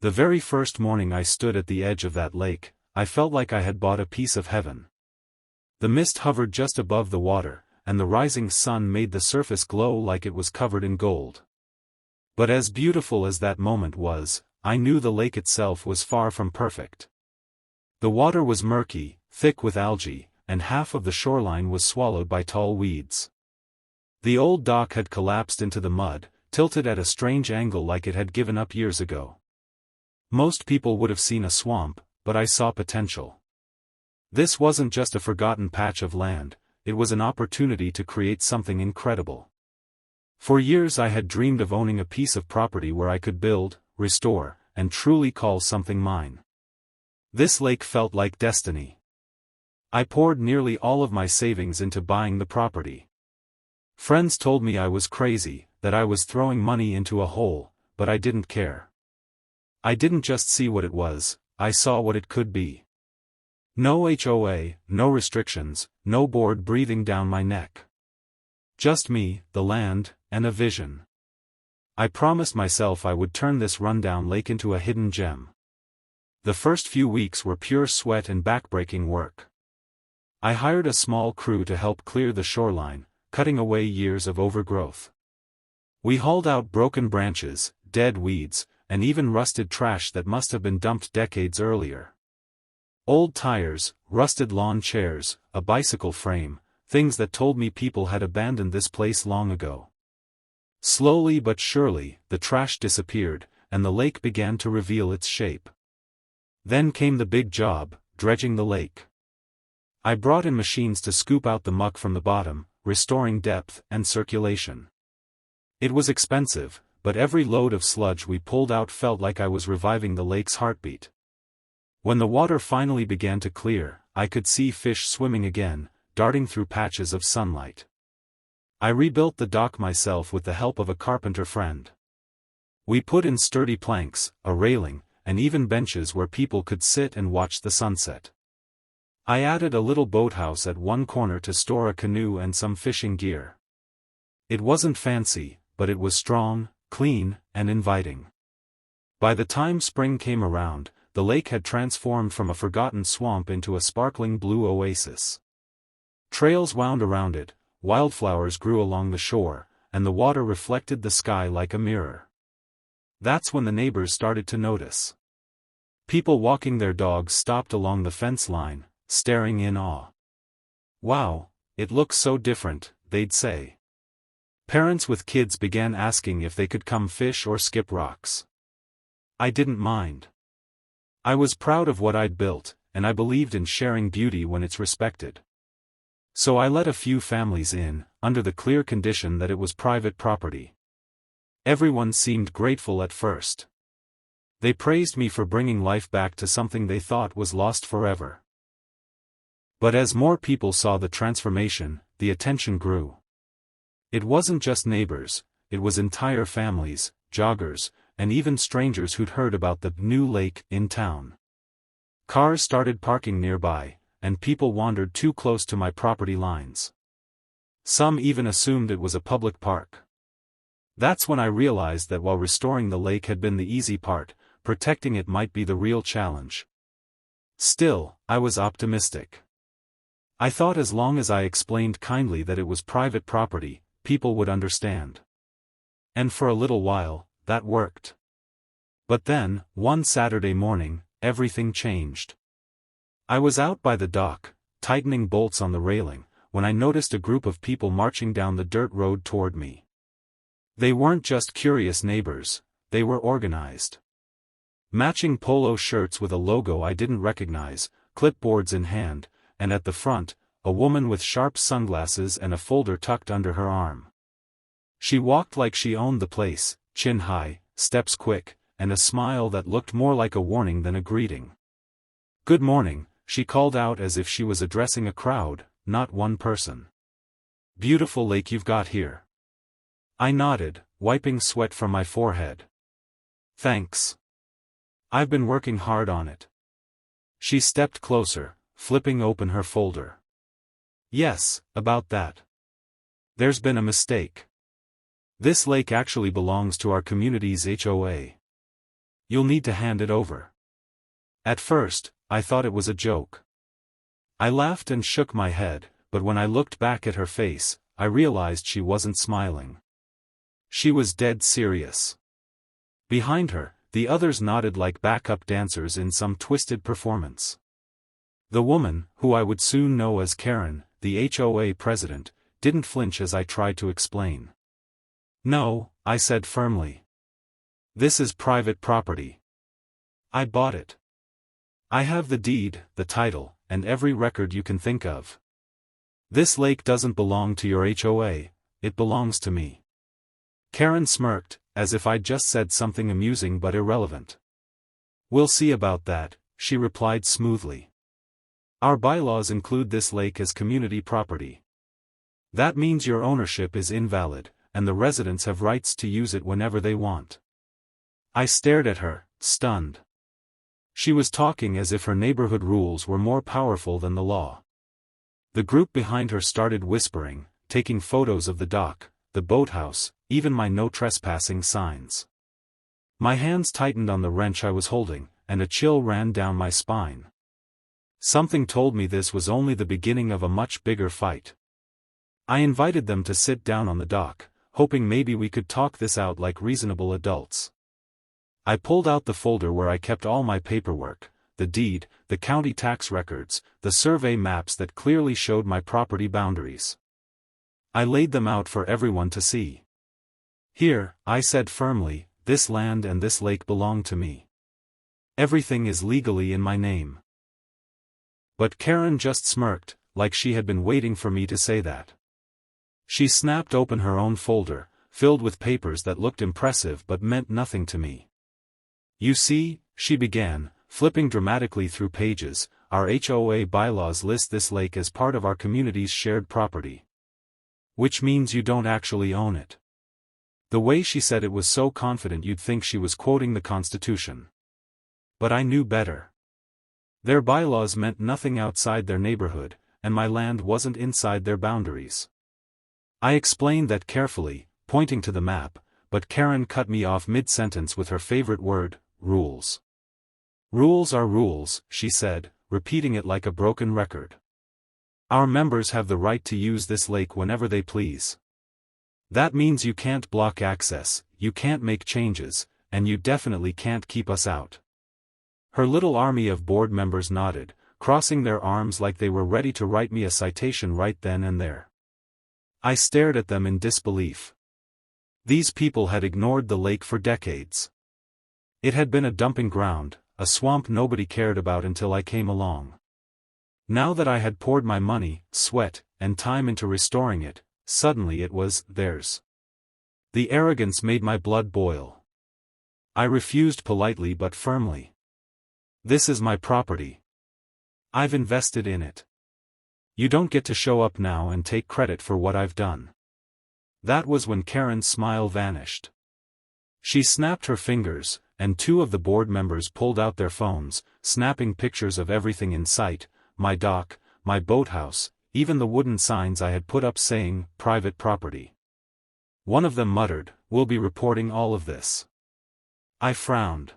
The very first morning I stood at the edge of that lake, I felt like I had bought a piece of heaven. The mist hovered just above the water, and the rising sun made the surface glow like it was covered in gold. But as beautiful as that moment was, I knew the lake itself was far from perfect. The water was murky, thick with algae, and half of the shoreline was swallowed by tall weeds. The old dock had collapsed into the mud, tilted at a strange angle like it had given up years ago. Most people would have seen a swamp, but I saw potential. This wasn't just a forgotten patch of land, it was an opportunity to create something incredible. For years I had dreamed of owning a piece of property where I could build, restore, and truly call something mine. This lake felt like destiny. I poured nearly all of my savings into buying the property. Friends told me I was crazy, that I was throwing money into a hole, but I didn't care. I didn't just see what it was, I saw what it could be. No HOA, no restrictions, no board breathing down my neck. Just me, the land, and a vision. I promised myself I would turn this rundown lake into a hidden gem. The first few weeks were pure sweat and backbreaking work. I hired a small crew to help clear the shoreline, cutting away years of overgrowth. We hauled out broken branches, dead weeds, and even rusted trash that must have been dumped decades earlier. Old tires, rusted lawn chairs, a bicycle frame, things that told me people had abandoned this place long ago. Slowly but surely, the trash disappeared, and the lake began to reveal its shape. Then came the big job, dredging the lake. I brought in machines to scoop out the muck from the bottom, restoring depth and circulation. It was expensive, but every load of sludge we pulled out felt like I was reviving the lake's heartbeat. When the water finally began to clear, I could see fish swimming again, darting through patches of sunlight. I rebuilt the dock myself with the help of a carpenter friend. We put in sturdy planks, a railing, and even benches where people could sit and watch the sunset. I added a little boathouse at one corner to store a canoe and some fishing gear. It wasn't fancy, but it was strong, clean, and inviting. By the time spring came around, the lake had transformed from a forgotten swamp into a sparkling blue oasis. Trails wound around it, wildflowers grew along the shore, and the water reflected the sky like a mirror. That's when the neighbors started to notice. People walking their dogs stopped along the fence line, staring in awe. "Wow, it looks so different," they'd say. Parents with kids began asking if they could come fish or skip rocks. I didn't mind. I was proud of what I'd built, and I believed in sharing beauty when it's respected. So I let a few families in, under the clear condition that it was private property. Everyone seemed grateful at first. They praised me for bringing life back to something they thought was lost forever. But as more people saw the transformation, the attention grew. It wasn't just neighbors, it was entire families, joggers, and even strangers who'd heard about the new lake in town. Cars started parking nearby, and people wandered too close to my property lines. Some even assumed it was a public park. That's when I realized that while restoring the lake had been the easy part, protecting it might be the real challenge. Still, I was optimistic. I thought as long as I explained kindly that it was private property, people would understand. And for a little while, that worked. But then, one Saturday morning, everything changed. I was out by the dock, tightening bolts on the railing, when I noticed a group of people marching down the dirt road toward me. They weren't just curious neighbors, they were organized. Matching polo shirts with a logo I didn't recognize, clipboards in hand, and at the front, a woman with sharp sunglasses and a folder tucked under her arm. She walked like she owned the place, chin high, steps quick, and a smile that looked more like a warning than a greeting. "Good morning," she called out as if she was addressing a crowd, not one person. "Beautiful lake you've got here." I nodded, wiping sweat from my forehead. "Thanks. I've been working hard on it." She stepped closer, flipping open her folder. "Yes, about that. There's been a mistake. This lake actually belongs to our community's HOA. You'll need to hand it over." At first, I thought it was a joke. I laughed and shook my head, but when I looked back at her face, I realized she wasn't smiling. She was dead serious. Behind her, the others nodded like backup dancers in some twisted performance. The woman, who I would soon know as Karen, the HOA president, didn't flinch as I tried to explain. "No," I said firmly. "This is private property. I bought it. I have the deed, the title, and every record you can think of. This lake doesn't belong to your HOA, it belongs to me." Karen smirked, as if I'd just said something amusing but irrelevant. "We'll see about that," she replied smoothly. "Our bylaws include this lake as community property. That means your ownership is invalid, and the residents have rights to use it whenever they want." I stared at her, stunned. She was talking as if her neighborhood rules were more powerful than the law. The group behind her started whispering, taking photos of the dock, the boathouse, even my no trespassing signs. My hands tightened on the wrench I was holding, and a chill ran down my spine. Something told me this was only the beginning of a much bigger fight. I invited them to sit down on the dock, hoping maybe we could talk this out like reasonable adults. I pulled out the folder where I kept all my paperwork, the deed, the county tax records, the survey maps that clearly showed my property boundaries. I laid them out for everyone to see. "Here," I said firmly, "this land and this lake belong to me. Everything is legally in my name." But Karen just smirked, like she had been waiting for me to say that. She snapped open her own folder, filled with papers that looked impressive but meant nothing to me. "You see," she began, flipping dramatically through pages, "our HOA bylaws list this lake as part of our community's shared property. Which means you don't actually own it." The way she said it was so confident you'd think she was quoting the Constitution. But I knew better. Their bylaws meant nothing outside their neighborhood, and my land wasn't inside their boundaries. I explained that carefully, pointing to the map, but Karen cut me off mid-sentence with her favorite word, rules. "Rules are rules," she said, repeating it like a broken record. "Our members have the right to use this lake whenever they please. That means you can't block access, you can't make changes, and you definitely can't keep us out." Her little army of board members nodded, crossing their arms like they were ready to write me a citation right then and there. I stared at them in disbelief. These people had ignored the lake for decades. It had been a dumping ground, a swamp nobody cared about until I came along. Now that I had poured my money, sweat, and time into restoring it, suddenly it was theirs. The arrogance made my blood boil. I refused politely but firmly. "This is my property. I've invested in it. You don't get to show up now and take credit for what I've done." That was when Karen's smile vanished. She snapped her fingers, and two of the board members pulled out their phones, snapping pictures of everything in sight, my dock, my boathouse, even the wooden signs I had put up saying, "private property." One of them muttered, "We'll be reporting all of this." I frowned.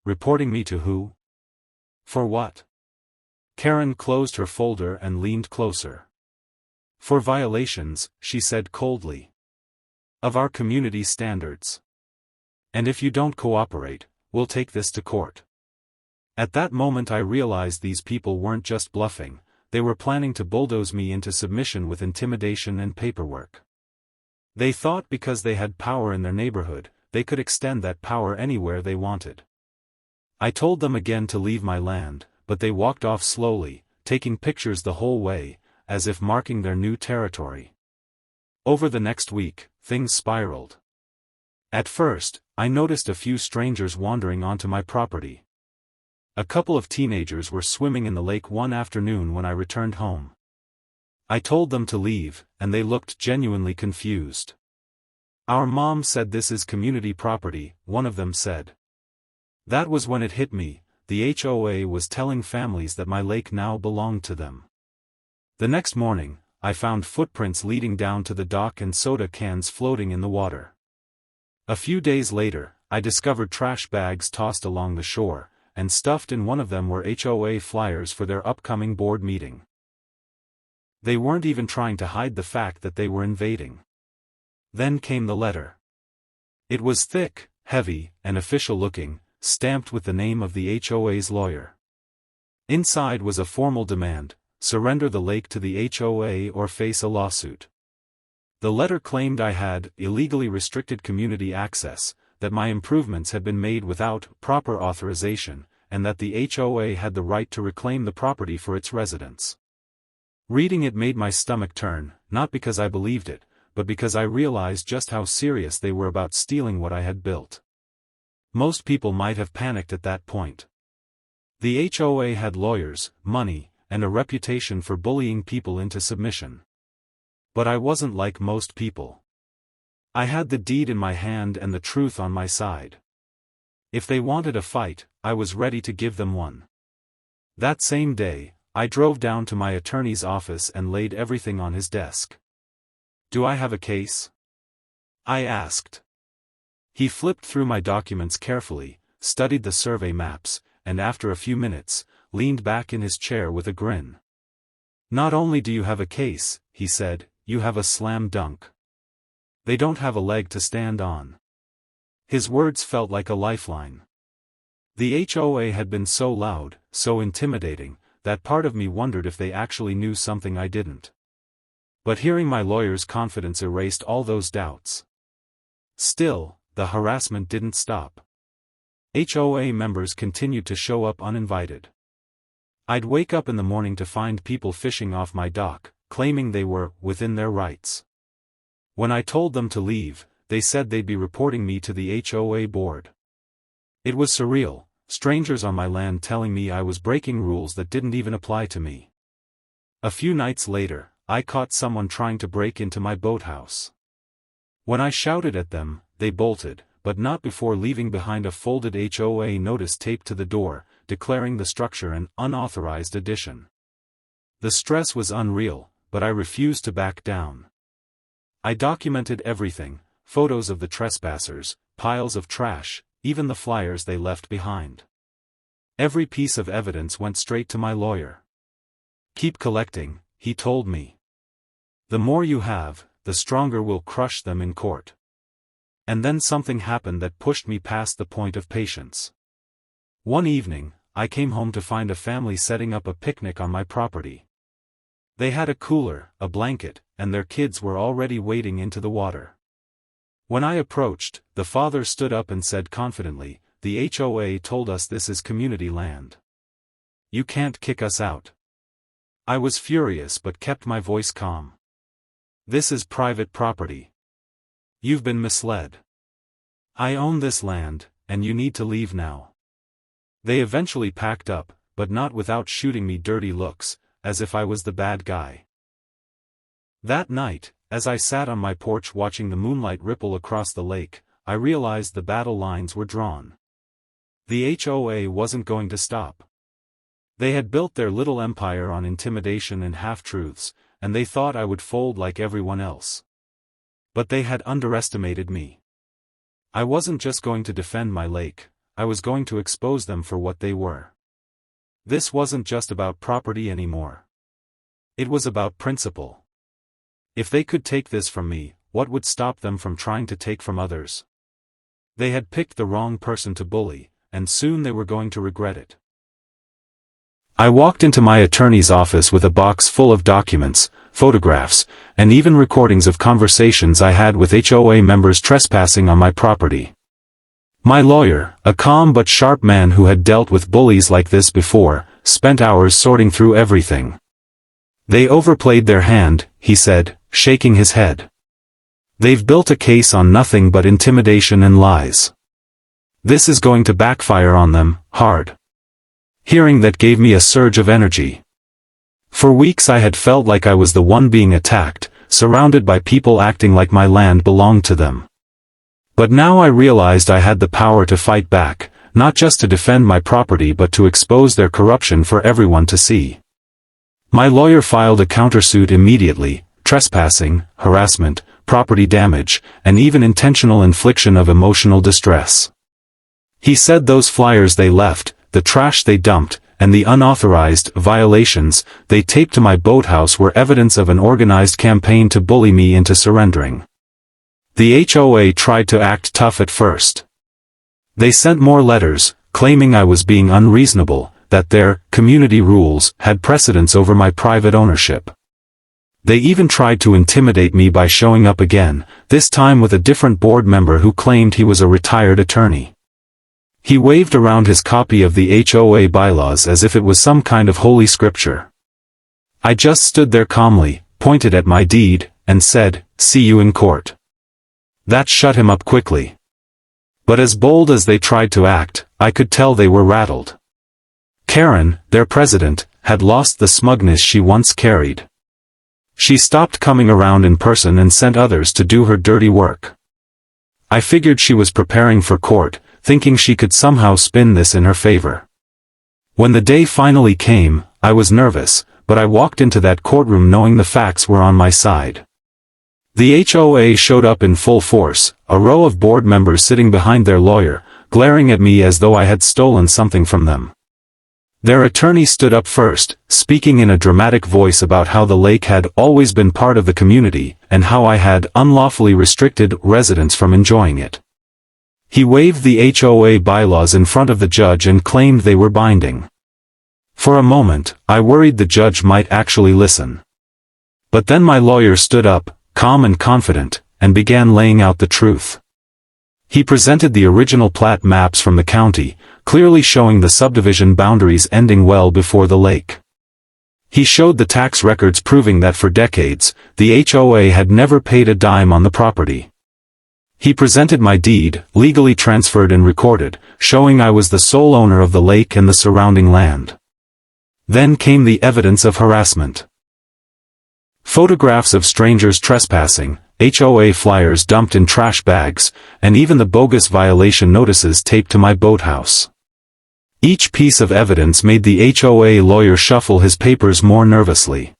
Reporting me to who? For what? Karen closed her folder and leaned closer. "For violations," she said coldly, "of our community standards. And if you don't cooperate, we'll take this to court." At that moment I realized these people weren't just bluffing, they were planning to bulldoze me into submission with intimidation and paperwork. They thought because they had power in their neighborhood, they could extend that power anywhere they wanted. I told them again to leave my land, but they walked off slowly, taking pictures the whole way, as if marking their new territory. Over the next week, things spiraled. At first, I noticed a few strangers wandering onto my property. A couple of teenagers were swimming in the lake one afternoon when I returned home. I told them to leave, and they looked genuinely confused. "Our mom said this is community property," one of them said. That was when it hit me, the HOA was telling families that my lake now belonged to them. The next morning, I found footprints leading down to the dock and soda cans floating in the water. A few days later, I discovered trash bags tossed along the shore, and stuffed in one of them were HOA flyers for their upcoming board meeting. They weren't even trying to hide the fact that they were invading. Then came the letter. It was thick, heavy, and official-looking, stamped with the name of the HOA's lawyer. Inside was a formal demand: surrender the lake to the HOA or face a lawsuit. The letter claimed I had illegally restricted community access, that my improvements had been made without proper authorization, and that the HOA had the right to reclaim the property for its residents. Reading it made my stomach turn, not because I believed it, but because I realized just how serious they were about stealing what I had built. Most people might have panicked at that point. The HOA had lawyers, money, and a reputation for bullying people into submission. But I wasn't like most people. I had the deed in my hand and the truth on my side. If they wanted a fight, I was ready to give them one. That same day, I drove down to my attorney's office and laid everything on his desk. "Do I have a case?" I asked. He flipped through my documents carefully, studied the survey maps, and after a few minutes, leaned back in his chair with a grin. "Not only do you have a case," he said, "you have a slam dunk. They don't have a leg to stand on." His words felt like a lifeline. The HOA had been so loud, so intimidating, that part of me wondered if they actually knew something I didn't. But hearing my lawyer's confidence erased all those doubts. Still, the harassment didn't stop. HOA members continued to show up uninvited. I'd wake up in the morning to find people fishing off my dock, claiming they were within their rights. When I told them to leave, they said they'd be reporting me to the HOA board. It was surreal, strangers on my land telling me I was breaking rules that didn't even apply to me. A few nights later, I caught someone trying to break into my boathouse. When I shouted at them, they bolted, but not before leaving behind a folded HOA notice taped to the door, declaring the structure an unauthorized addition. The stress was unreal, but I refused to back down. I documented everything: photos of the trespassers, piles of trash, even the flyers they left behind. Every piece of evidence went straight to my lawyer. "Keep collecting," he told me. "The more you have, the stronger we'll crush them in court." And then something happened that pushed me past the point of patience. One evening, I came home to find a family setting up a picnic on my property. They had a cooler, a blanket, and their kids were already wading into the water. When I approached, the father stood up and said confidently, "The HOA told us this is community land. You can't kick us out." I was furious but kept my voice calm. "This is private property. You've been misled. I own this land, and you need to leave now." They eventually packed up, but not without shooting me dirty looks, as if I was the bad guy. That night, as I sat on my porch watching the moonlight ripple across the lake, I realized the battle lines were drawn. The HOA wasn't going to stop. They had built their little empire on intimidation and half-truths, and they thought I would fold like everyone else. But they had underestimated me. I wasn't just going to defend my lake, I was going to expose them for what they were. This wasn't just about property anymore. It was about principle. If they could take this from me, what would stop them from trying to take from others? They had picked the wrong person to bully, and soon they were going to regret it. I walked into my attorney's office with a box full of documents, photographs, and even recordings of conversations I had with HOA members trespassing on my property. My lawyer, a calm but sharp man who had dealt with bullies like this before, spent hours sorting through everything. "They overplayed their hand," he said, shaking his head. "They've built a case on nothing but intimidation and lies. This is going to backfire on them, hard." Hearing that gave me a surge of energy. For weeks I had felt like I was the one being attacked, surrounded by people acting like my land belonged to them. But now I realized I had the power to fight back, not just to defend my property but to expose their corruption for everyone to see. My lawyer filed a countersuit immediately: trespassing, harassment, property damage, and even intentional infliction of emotional distress. He said those flyers they left, the trash they dumped, and the unauthorized violations they taped to my boathouse were evidence of an organized campaign to bully me into surrendering. The HOA tried to act tough at first. They sent more letters, claiming I was being unreasonable, that their community rules had precedence over my private ownership. They even tried to intimidate me by showing up again, this time with a different board member who claimed he was a retired attorney. He waved around his copy of the HOA bylaws as if it was some kind of holy scripture. I just stood there calmly, pointed at my deed, and said, "See you in court." That shut him up quickly. But as bold as they tried to act, I could tell they were rattled. Karen, their president, had lost the smugness she once carried. She stopped coming around in person and sent others to do her dirty work. I figured she was preparing for court, thinking she could somehow spin this in her favor. When the day finally came, I was nervous, but I walked into that courtroom knowing the facts were on my side. The HOA showed up in full force, a row of board members sitting behind their lawyer, glaring at me as though I had stolen something from them. Their attorney stood up first, speaking in a dramatic voice about how the lake had always been part of the community, and how I had unlawfully restricted residents from enjoying it. He waved the HOA bylaws in front of the judge and claimed they were binding. For a moment, I worried the judge might actually listen. But then my lawyer stood up, calm and confident, and began laying out the truth. He presented the original plat maps from the county, clearly showing the subdivision boundaries ending well before the lake. He showed the tax records proving that for decades, the HOA had never paid a dime on the property. He presented my deed, legally transferred and recorded, showing I was the sole owner of the lake and the surrounding land. Then came the evidence of harassment. Photographs of strangers trespassing, HOA flyers dumped in trash bags, and even the bogus violation notices taped to my boathouse. Each piece of evidence made the HOA lawyer shuffle his papers more nervously.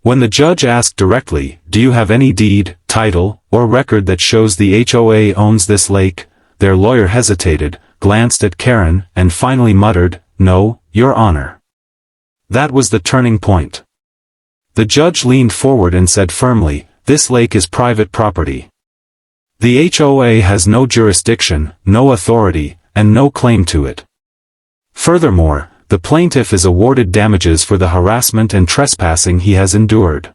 When the judge asked directly, "Do you have any deed, title, or record that shows the HOA owns this lake?" their lawyer hesitated, glanced at Karen, and finally muttered, "No, Your Honor." That was the turning point. The judge leaned forward and said firmly, "This lake is private property. The HOA has no jurisdiction, no authority, and no claim to it. Furthermore, the plaintiff is awarded damages for the harassment and trespassing he has endured."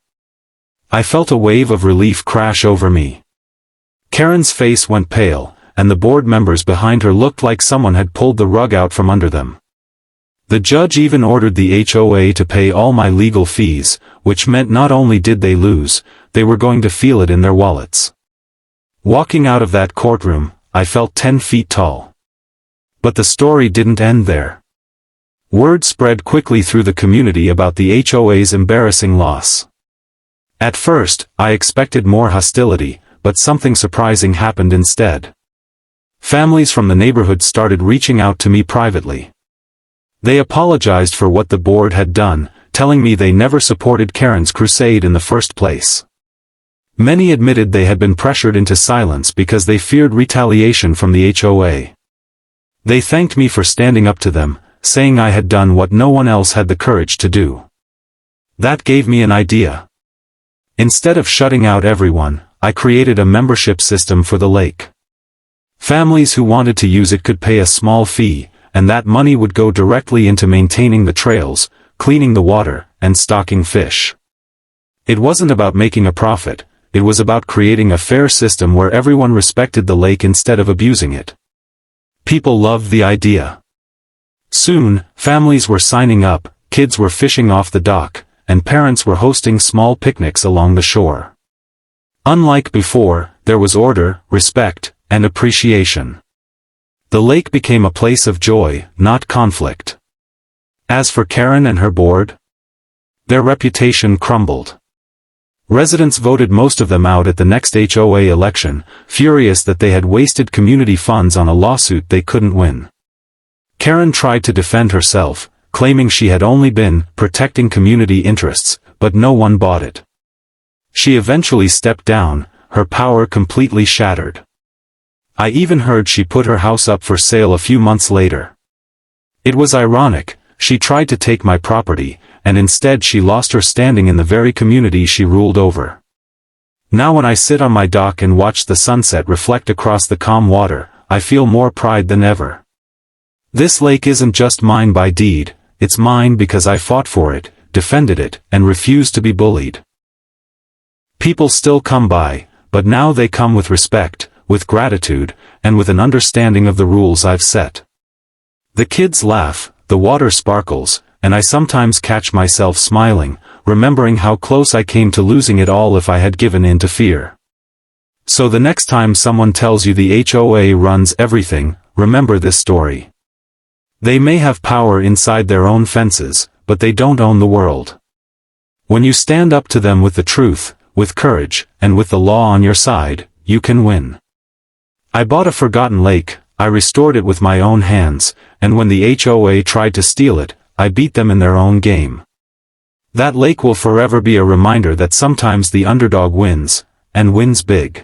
I felt a wave of relief crash over me. Karen's face went pale, and the board members behind her looked like someone had pulled the rug out from under them. The judge even ordered the HOA to pay all my legal fees, which meant not only did they lose, they were going to feel it in their wallets. Walking out of that courtroom, I felt 10 feet tall. But the story didn't end there. Word spread quickly through the community about the HOA's embarrassing loss. At first, I expected more hostility, but something surprising happened instead. Families from the neighborhood started reaching out to me privately. They apologized for what the board had done, telling me they never supported Karen's crusade in the first place. Many admitted they had been pressured into silence because they feared retaliation from the HOA. They thanked me for standing up to them, saying I had done what no one else had the courage to do. That gave me an idea. Instead of shutting out everyone, I created a membership system for the lake. Families who wanted to use it could pay a small fee, and that money would go directly into maintaining the trails, cleaning the water, and stocking fish. It wasn't about making a profit, it was about creating a fair system where everyone respected the lake instead of abusing it. People loved the idea. Soon, families were signing up, kids were fishing off the dock, and parents were hosting small picnics along the shore. Unlike before, there was order, respect, and appreciation. The lake became a place of joy, not conflict. As for Karen and her board, their reputation crumbled. Residents voted most of them out at the next HOA election, furious that they had wasted community funds on a lawsuit they couldn't win. Karen tried to defend herself, claiming she had only been protecting community interests, but no one bought it. She eventually stepped down, her power completely shattered. I even heard she put her house up for sale a few months later. It was ironic, she tried to take my property, and instead she lost her standing in the very community she ruled over. Now when I sit on my dock and watch the sunset reflect across the calm water, I feel more pride than ever. This lake isn't just mine by deed, it's mine because I fought for it, defended it, and refused to be bullied. People still come by, but now they come with respect, with gratitude, and with an understanding of the rules I've set. The kids laugh, the water sparkles, and I sometimes catch myself smiling, remembering how close I came to losing it all if I had given in to fear. So the next time someone tells you the HOA runs everything, remember this story. They may have power inside their own fences, but they don't own the world. When you stand up to them with the truth, with courage, and with the law on your side, you can win. I bought a forgotten lake, I restored it with my own hands, and when the HOA tried to steal it, I beat them in their own game. That lake will forever be a reminder that sometimes the underdog wins, and wins big.